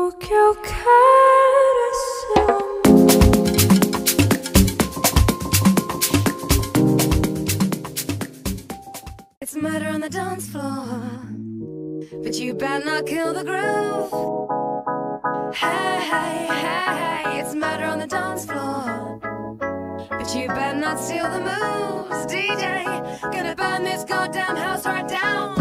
It's murder on the dance floor, but you better not kill the groove. Hey, hey, hey, it's murder on the dance floor, but you better not steal the moves. DJ, gonna burn this goddamn house right down.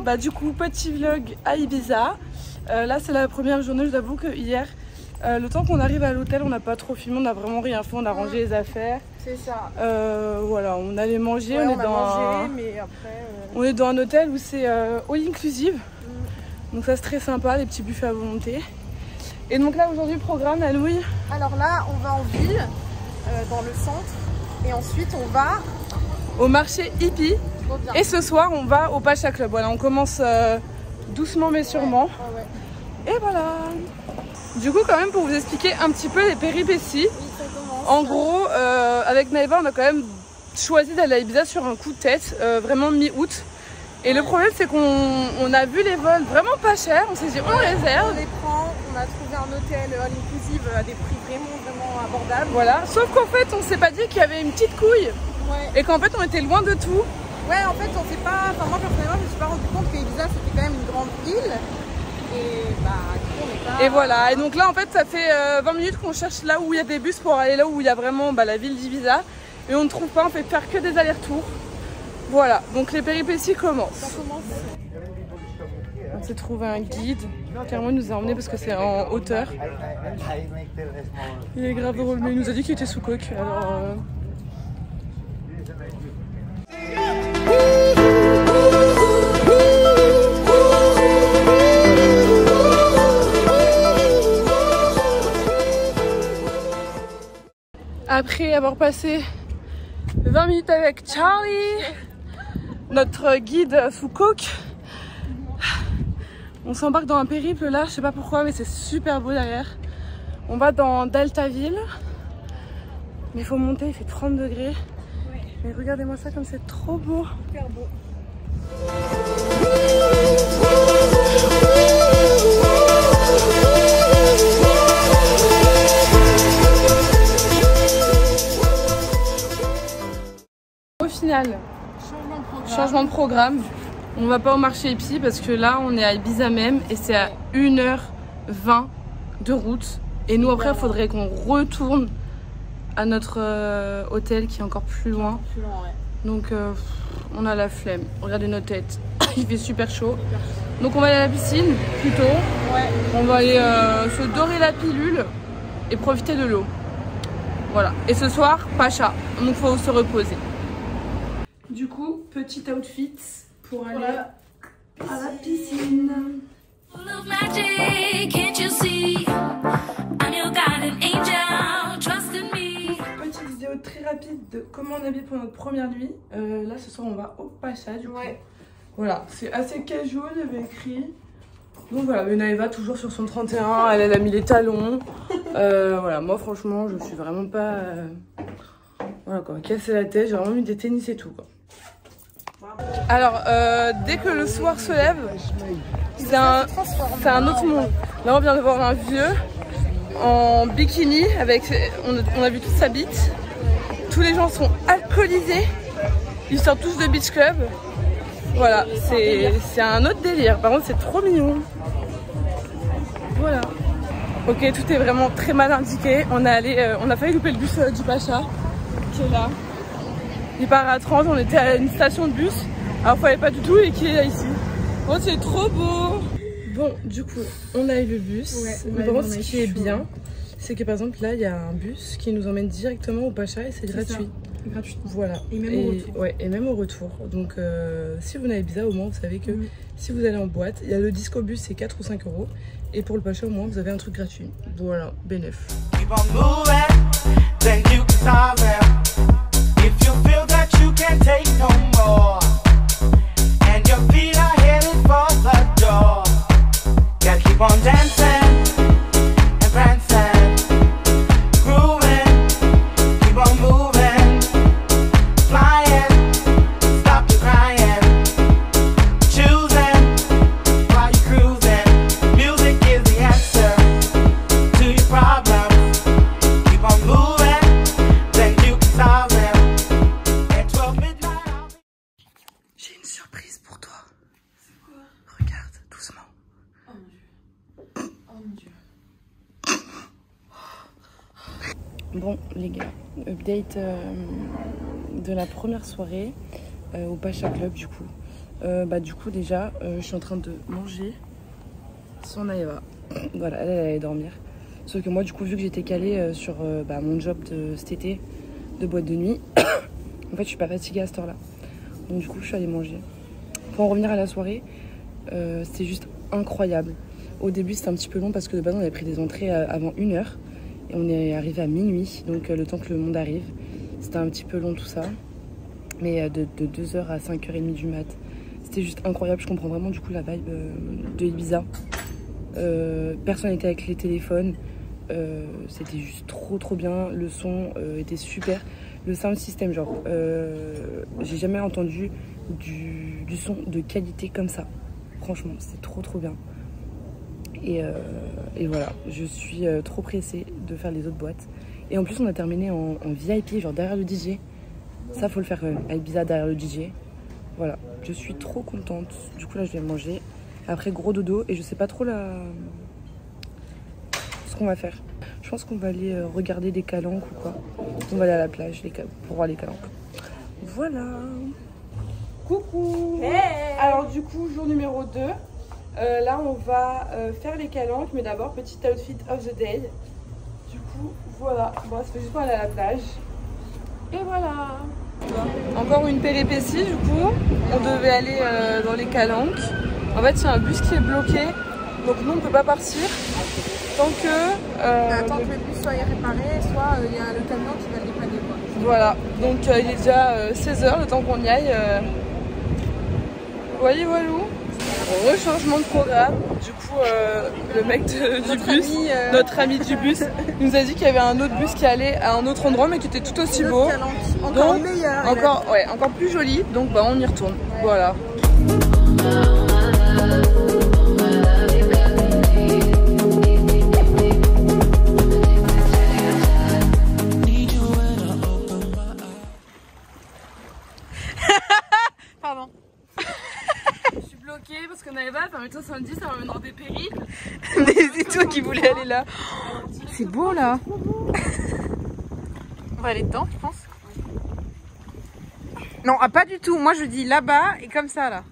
Bah du coup petit vlog à Ibiza. Là c'est la première journée, je vous avoue que hier le temps qu'on arrive à l'hôtel on n'a pas trop filmé, on n'a vraiment rien fait, on a rangé les affaires. C'est ça. Voilà, on allait manger, ouais, on est dans un hôtel où c'est all inclusive. Donc ça c'est très sympa, les petits buffets à volonté. Et donc là aujourd'hui programme à Louis. Alors là on va en ville, dans le centre, et ensuite on va au marché hippie. Et ce soir on va au Pacha Club. Voilà, on commence doucement mais sûrement. Et voilà. Du coup quand même pour vous expliquer un petit peu les péripéties. En gros avec Naïva on a quand même choisi d'aller à Ibiza sur un coup de tête, vraiment mi-août. Et le problème c'est qu'on a vu les vols vraiment pas chers. On s'est dit on réserve. On les prend, on a trouvé un hôtel all inclusive à des prix vraiment abordables. Voilà, sauf qu'en fait on s'est pas dit qu'il y avait une petite couille. Et qu'en fait on était loin de tout. Ouais, en fait, on s'est pas. Enfin, moi personnellement, je me suis pas rendu compte qu'Ibiza c'était quand même une grande île. Et bah, du coup, on est pas. Et voilà. Et donc là, en fait, ça fait 20 minutes qu'on cherche là où il y a des bus pour aller là où il y a vraiment la ville d'Ibiza. Et on ne trouve pas, on fait faire que des allers-retours. Voilà. Donc les péripéties commencent. Ça commence. On s'est trouvé un guide. Carrément, il nous a emmené parce que c'est en hauteur. Il est grave drôle, mais il nous a dit qu'il était sous coque. Alors. Après avoir passé 20 minutes avec Charlie, notre guide sous coke, on s'embarque dans un périple là, je sais pas pourquoi mais c'est super beau derrière. On va dans Deltaville, mais il faut monter, il fait 30 degrés. Mais regardez-moi ça comme c'est trop beau. Super beau. Au final, changement de programme. On va pas au marché hippie parce que là on est à Ibiza même et c'est à 1h20 de route. Et nous après il faudrait qu'on retourne à notre hôtel qui est encore plus loin. Donc on a la flemme. Regardez nos têtes. Il fait super chaud. Donc on va aller à la piscine plutôt. On va aller se dorer la pilule et profiter de l'eau. Voilà. Et ce soir, Pacha. Donc faut se reposer. Du coup, petit outfit pour aller à la piscine. Petite vidéo très rapide de comment on habille pour notre première nuit. Là ce soir on va au Pacha du coup. Voilà, c'est assez casual, il y avait écrit. Donc voilà, Naïva toujours sur son 31, elle a mis les talons. Voilà, moi franchement je suis vraiment pas... Voilà quoi, casser la tête, j'ai vraiment mis des tennis et tout quoi. Alors, dès que le soir se lève, c'est un autre monde. Là, on vient de voir un vieux en bikini, avec, on a vu toute sa bite. Tous les gens sont alcoolisés. Ils sortent tous de beach club. Voilà, c'est un autre délire. Par contre, c'est trop mignon. Voilà. Ok, tout est vraiment très mal indiqué. On a failli louper le bus du Pacha, qui est là. Il part à 30, on était à une station de bus, alors il fallait pas du tout et qui est là ici. Oh c'est trop beau. Bon du coup on a eu le bus, mais par contre ce qui est bien c'est que par exemple là il y a un bus qui nous emmène directement au Pacha et c'est gratuit. gratuitement. Voilà. Et même au retour. Ouais, et même au retour. Donc si vous venez à Ibiza, au moins vous savez que si vous allez en boîte, il y a le disco bus, c'est 4 ou 5 euros. Et pour le pacha, au moins vous avez un truc gratuit. Voilà, bénef. J'ai une surprise pour toi. C'est quoi? Regarde, doucement. Oh mon dieu. Oh mon dieu. Bon les gars, update de la première soirée au Pacha Club du coup. Du coup déjà, je suis en train de manger sans Naeva. Voilà, elle allait dormir. Sauf que moi du coup, vu que j'étais calée sur mon job de cet été de boîte de nuit, en fait je suis pas fatiguée à cette heure là. Donc du coup je suis allée manger. Pour en revenir à la soirée, c'était juste incroyable. Au début c'était un petit peu long parce que de base on avait pris des entrées avant 1h. Et on est arrivé à minuit, donc le temps que le monde arrive. C'était un petit peu long tout ça. Mais de 2h à 5h30 du mat. C'était juste incroyable, je comprends vraiment du coup la vibe de Ibiza. Personne n'était avec les téléphones. C'était juste trop bien. Le son était super. Le sound system, genre, j'ai jamais entendu du son de qualité comme ça. Franchement, c'est trop bien. Et voilà, je suis trop pressée de faire les autres boîtes. Et en plus, on a terminé en VIP, genre derrière le DJ. Ça, faut le faire quand même, à Ibiza derrière le DJ. Voilà, je suis trop contente. Du coup, là, je vais manger. Après, gros dodo. Et je sais pas trop ce qu'on va faire. Je pense qu'on va aller regarder des calanques ou quoi. On va aller à la plage pour voir les calanques. Voilà. Coucou. Hey. Alors du coup, jour numéro 2. Là, on va faire les calanques. Mais d'abord, petit outfit of the day. Du coup, voilà. Bon, ça fait juste pour aller à la plage. Et voilà. Encore une péripétie du coup. On devait aller dans les calanques. En fait, il y a un bus qui est bloqué. Donc nous, on ne peut pas partir. Tant que... Attends que le bus soit réparé, soit il y a le camion qui va le dépanner quoi. Voilà, donc il est déjà 16h, le temps qu'on y aille. Voilà. Rechangement de programme. Du coup, le mec notre ami du bus, nous a dit qu'il y avait un autre bus qui allait à un autre endroit mais qui était tout aussi beau. Encore meilleur. Encore plus joli. Donc on y retourne. Ouais. Voilà. Pardon. Je suis bloquée parce que Naeva, enfin, 70, ça m'amène dans des périples. Mais c'est toi qui voulais aller là. C'est beau là. On va aller dedans, je pense. Non, pas du tout. Moi je dis là-bas et comme ça là.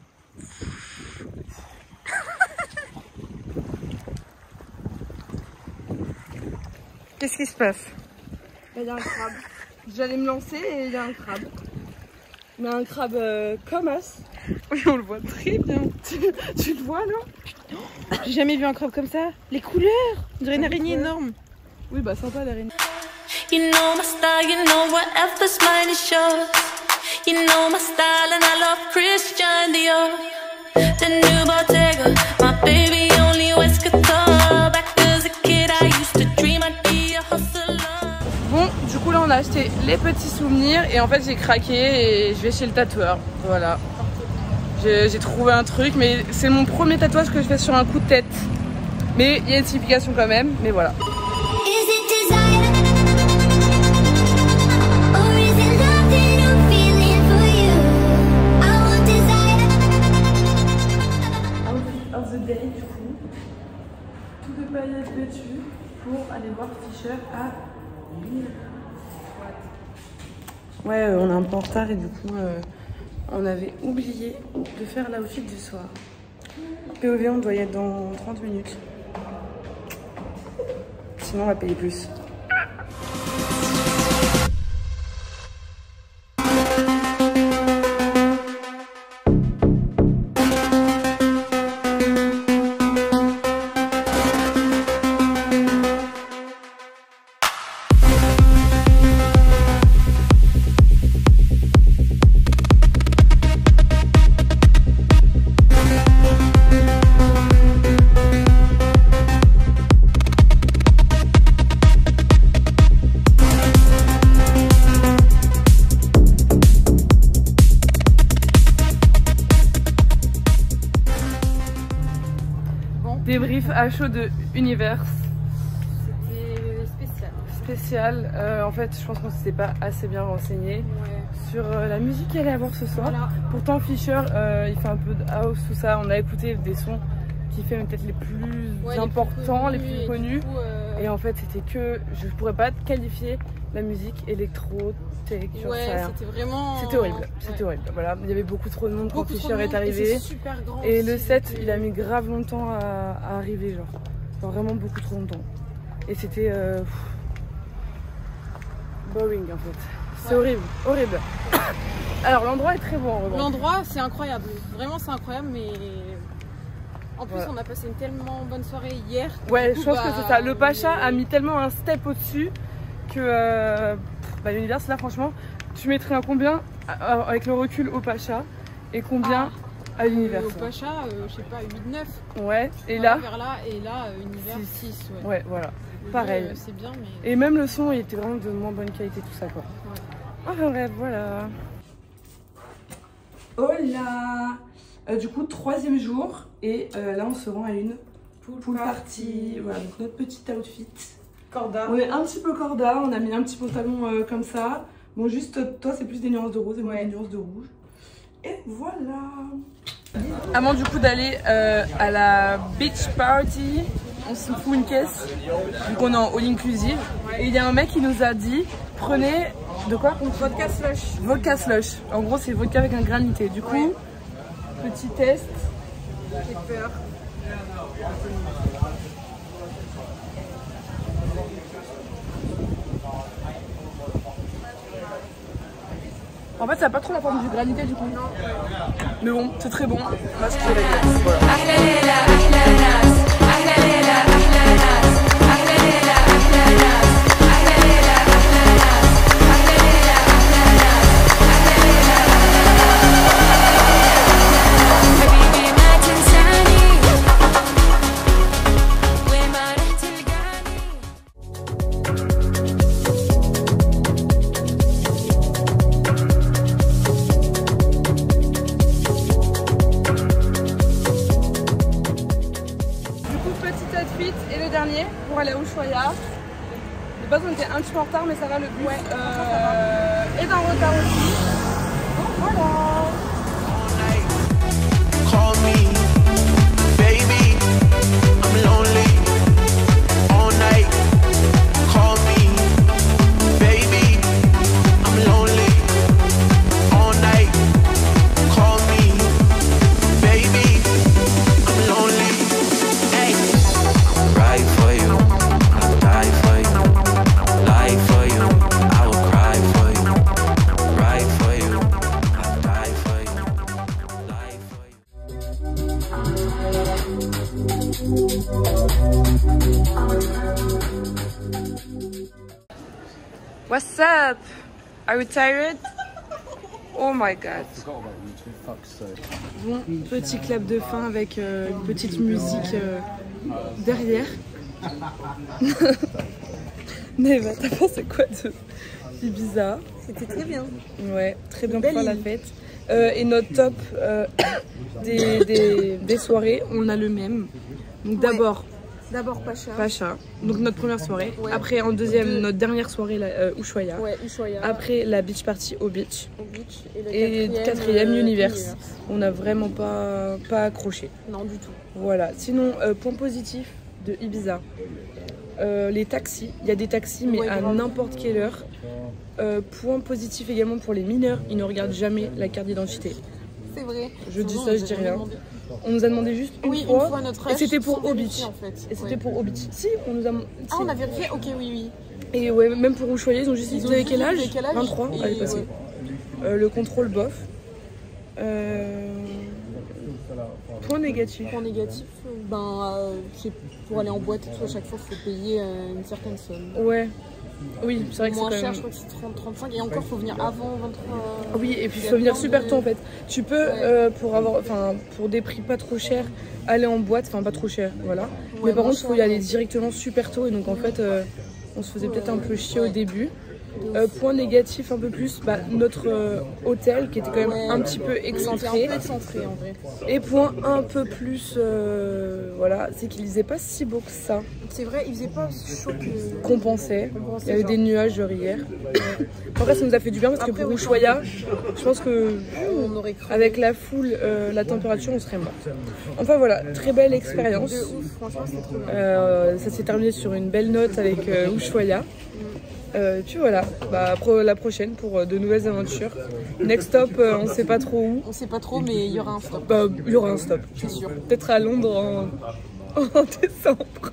Qu'est-ce qui se passe? Il y a un crabe. J'allais me lancer et il y a un crabe. Mais un crabe comme as. Oui, on le voit très bien. Tu le vois là? J'ai jamais vu un crabe comme ça. Les couleurs, on dirait une araignée énorme. Oui, bah sympa l'araignée. You know my style, you know whatever's mine is yours. You know my style and I love Christian Dior. The new Bottega, my baby only wears couture. Back as a kid I used to dream I'd be a hustler. Bon, du coup là on a acheté les petits souvenirs et en fait j'ai craqué et je vais chez le tatoueur. Voilà. J'ai trouvé un truc, mais c'est mon premier tatouage que je fais sur un coup de tête. Mais il y a une signification quand même, mais voilà. Of the day du coup, tout de paillettes vêtues pour aller voir Fisher à 1000 watts. Ouais, on est un peu en retard et du coup on avait oublié de faire l'outfit du soir. POV, on doit y être dans 30 minutes. Sinon on va payer plus. Débrief à chaud de Universe. C'était Spécial. En fait, je pense qu'on s'était pas assez bien renseigné sur la musique qu'il allait avoir ce soir. Voilà. Pourtant, Fisher, il fait un peu de house, tout ça. On a écouté des sons qui fait peut-être les plus importants, les plus connus. Et en fait, c'était que je pourrais pas qualifier la musique électro, tech, j'en sais rien. C'était vraiment. C'était horrible. C'était horrible. Voilà, il y avait beaucoup trop de monde quand Fisher est arrivé. arrivé. Super grand Et le set, il a mis grave longtemps à arriver, genre vraiment beaucoup trop longtemps. Et c'était boring en fait. C'est horrible, horrible. Alors l'endroit est très beau en revanche. L'endroit, c'est incroyable. Vraiment, c'est incroyable, mais en plus, on a passé une tellement bonne soirée hier. Ouais, je pense que c'est ça. Le Pacha a mis tellement un step au-dessus que l'univers, là, franchement, tu mettrais un combien avec le recul au Pacha et combien à l'univers? Au Pacha, je sais pas, 8-9. Ouais, et voilà, là vers là, et là, univers 6. Ouais, voilà. Pareil. C'est bien, mais. Et même le son, il était vraiment de moins bonne qualité, tout ça, quoi. Ouais. Enfin bref, voilà. Hola! Du coup, 3e jour, et là, on se rend à une pool party. Voilà, donc notre petit outfit. Corda. On est un petit peu corda, on a mis un petit pantalon comme ça. Bon, juste, toi, c'est plus des nuances de rose et moi, des nuances de rouge. Et voilà! Avant du coup d'aller à la beach party, on se fout une caisse, donc on est en all inclusive. Et il y a un mec qui nous a dit, prenez de quoi? Vodka slush. Vodka slush. En gros, c'est vodka avec un granité. Du coup, petit test. J'ai peur. En fait, ça n'a pas trop la forme du granité du coup. Non. Mais bon, c'est très bon. On va se tirer. Voilà. Et le dernier pour aller à Ushuaia. De base on était un petit peu en retard mais ça va, le bus est en retard aussi. Donc voilà. Call me, baby, I'm lonely all night. Call me, baby, I'm lonely all night. Call me, baby, I'm lonely. Hey, ride for you, I'll die for you, lie for you, I will cry for you, ride for you, I'll die for you, lie for you. What's up? Are you tired? Oh my god. Bon, petit clap de fin avec une petite musique derrière. Neva, t'as pensé quoi de Ibiza? C'était très bien. Ouais, très bien pour faire la fête. Et notre top des soirées, on a le même. Donc d'abord Pacha, donc notre première soirée. Ouais. Après en deuxième, notre dernière soirée, Ushuaia. Ouais, Ushuaia. Après la beach party au beach. Et le quatrième Universe. On n'a vraiment pas accroché. Non, du tout. Voilà. Sinon, point positif de Ibiza. Les taxis. Il y a des taxis, mais à n'importe quelle heure. Point positif également pour les mineurs. Ils ne regardent jamais la carte d'identité. C'est vrai. Je dis ça, je dis rien. On nous a demandé juste une fois notre et âge, c'était pour sans Au vérifier, Beach. en fait. Et c'était pour Au Beach. Si, on nous a. Ah, on a vérifié. Ok, oui. Et ouais, même pour Ushuaia, ils ont juste dit vous avez quel âge? quel âge 23, allez passer. Le contrôle bof. Point négatif. Point négatif, c'est pour aller en boîte et tout, à chaque fois, il faut payer une certaine somme. Ouais. Oui, c'est vrai que c'est moins quand cher, même... je crois que c'est 30-35 et encore, il faut venir avant 23. Oui, et puis il faut venir super tôt en fait. Tu peux, pour des prix pas trop chers, aller en boîte, enfin pas trop cher, voilà. Mais par contre, il faut y aller directement super tôt et donc en fait, on se faisait peut-être un peu chier au début. Point négatif un peu plus, notre hôtel qui était quand même un petit peu excentré. Un peu excentré en vrai. Et point un peu plus, voilà, c'est qu'il faisait pas si beau que ça. C'est vrai, il faisait pas chaud que... Qu'on pensait. Il y avait des nuages genre hier. Après ça nous a fait du bien parce que pour Ushuaïa, je pense que on aurait cru. avec la foule, la température, on serait mort. Enfin voilà, très belle expérience. De ouf, franchement c'était trop bien. Ça s'est terminé sur une belle note avec Ushuaïa. Puis voilà, la prochaine pour de nouvelles aventures. Next stop, on sait pas trop où. On sait pas trop, mais il y aura un stop. Il y aura un stop, c'est sûr. Peut-être à Londres en décembre.